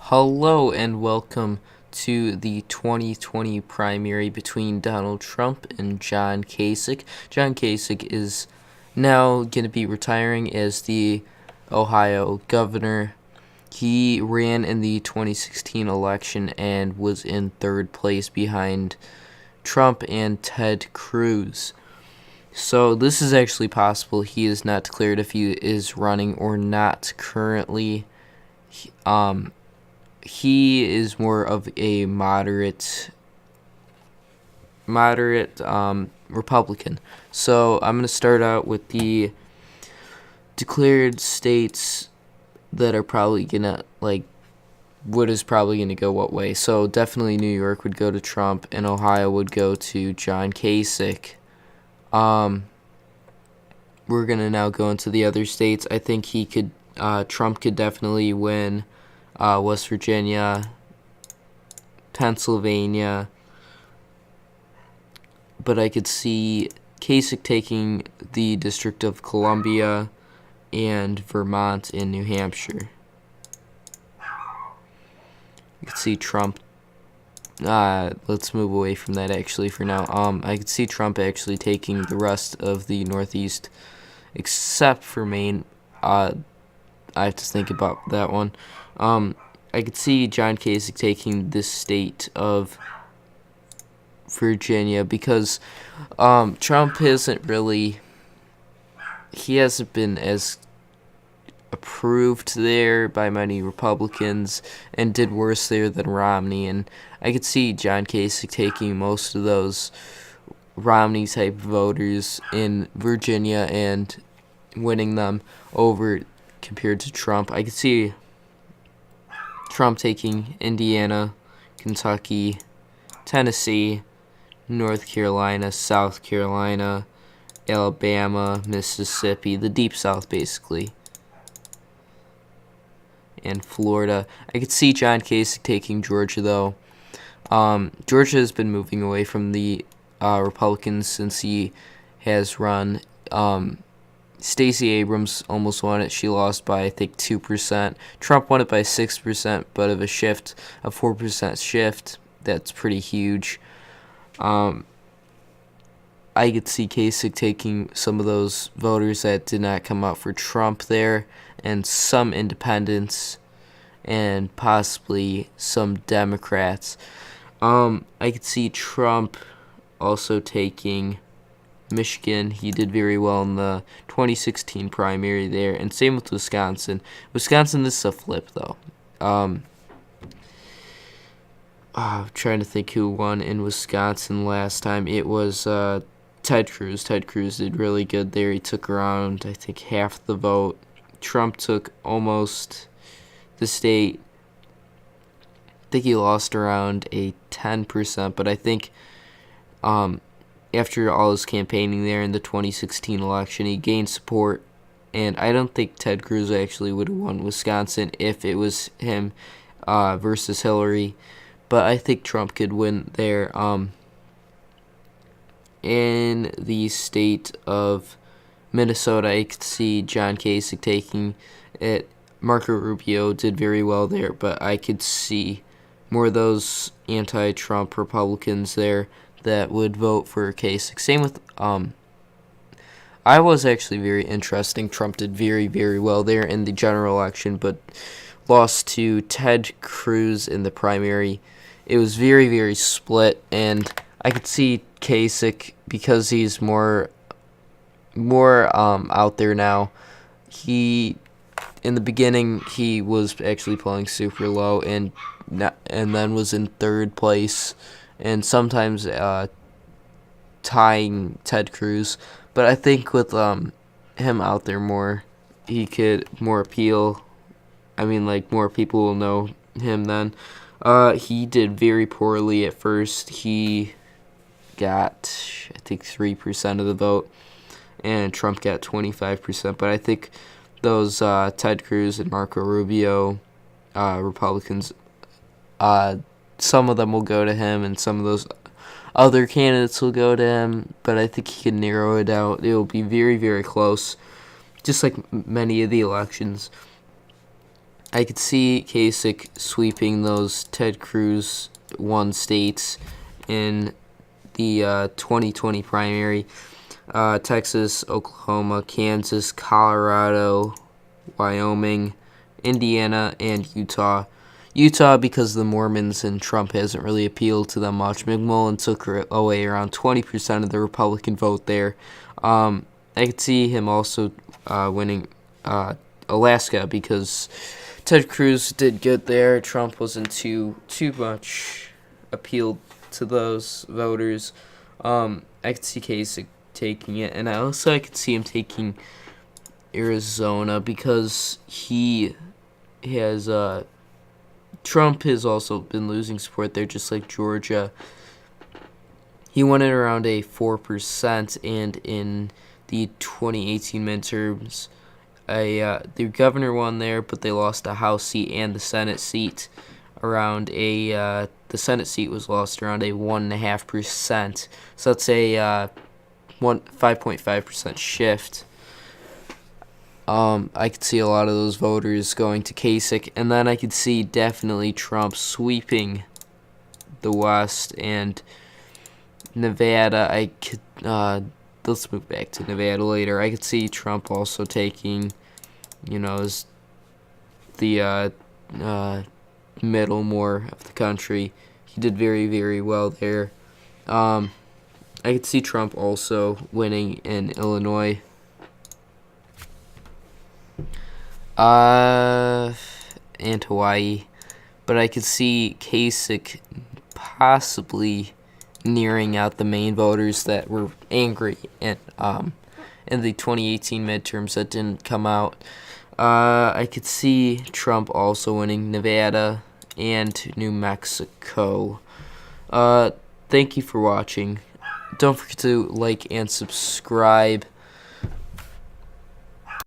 Hello and welcome to the 2020 primary between Donald Trump and John Kasich. John Kasich is now going to be retiring as the Ohio governor. He ran in the 2016 election and was in third place behind Trump and Ted Cruz. So this is actually possible. He is not declared if he is running or not currently. He is more of a moderate Republican. So I'm going to start out with the declared states that are probably going to, what is probably going to go what way. So definitely New York would go to Trump, and Ohio would go to John Kasich. We're going to now go into the other states. I think Trump could definitely win West Virginia, Pennsylvania, but I could see Kasich taking the District of Columbia and Vermont and New Hampshire. You could see Trump. Let's move away from that actually for now. I could see Trump actually taking the rest of the Northeast, except for Maine. I have to think about that one. I could see John Kasich taking the state of Virginia because Trump hasn't been as approved there by many Republicans and did worse there than Romney. And I could see John Kasich taking most of those Romney-type voters in Virginia and winning them over compared to Trump. I could see Trump taking Indiana, Kentucky, Tennessee, North Carolina, South Carolina, Alabama, Mississippi, the Deep South basically, and Florida. I could see John Kasich taking Georgia though. Georgia has been moving away from the Republicans since he has run. Stacey Abrams almost won it. She lost by, I think, 2%. Trump won it by 6%, but of a 4% shift. That's pretty huge. I could see Kasich taking some of those voters that did not come out for Trump there, and some independents, and possibly some Democrats. I could see Trump also taking Michigan. He did very well in the 2016 primary there, and same with Wisconsin. Wisconsin, this is a flip though. I'm trying to think who won in Wisconsin last time. It was Ted Cruz. Ted Cruz did really good there. He took around, I think, half the vote. Trump took almost the state. I think he lost around a 10%, but I think after all his campaigning there in the 2016 election, he gained support, and I don't think Ted Cruz actually would have won Wisconsin if it was him versus Hillary, but I think Trump could win there. In the state of Minnesota, I could see John Kasich taking it. Marco Rubio did very well there, but I could see more of those anti-Trump Republicans there that would vote for Kasich. Same with Iowa was actually very interesting. Trump did very, very well there in the general election, but lost to Ted Cruz in the primary. It was very, very split, and I could see Kasich because he's more out there now. In the beginning he was actually playing super low and then was in third place, and sometimes tying Ted Cruz. But I think with him out there more, he could more appeal. I mean, more people will know him then. He did very poorly at first. He got, I think, 3% of the vote, and Trump got 25%. But I think those Ted Cruz and Marco Rubio Republicans, some of them will go to him, and some of those other candidates will go to him, but I think he can narrow it out. It will be very, very close, just like many of the elections. I could see Kasich sweeping those Ted Cruz won states in the 2020 primary. Texas, Oklahoma, Kansas, Colorado, Wyoming, Indiana, and Utah. Utah, because the Mormons and Trump hasn't really appealed to them much. McMullen took away around 20% of the Republican vote there. I could see him also winning Alaska because Ted Cruz did good there. Trump wasn't too much appealed to those voters. I could see Kasich taking it, and I could see him taking Arizona because he has Trump has also been losing support there, just like Georgia. He won it around a 4%, and in the 2018 midterms, the governor won there, but they lost a House seat and the Senate seat. The Senate seat was lost around a 1.5%. So that's a 5.5% shift. I could see a lot of those voters going to Kasich, and then I could see definitely Trump sweeping the West and Nevada. Let's move back to Nevada later. I could see Trump also taking, the middle more of the country. He did very, very well there. I could see Trump also winning in Illinois. And Hawaii, but I could see Kasich possibly nearing out the main voters that were angry in the 2018 midterms that didn't come out. I could see Trump also winning Nevada and New Mexico. Thank you for watching. Don't forget to like and subscribe.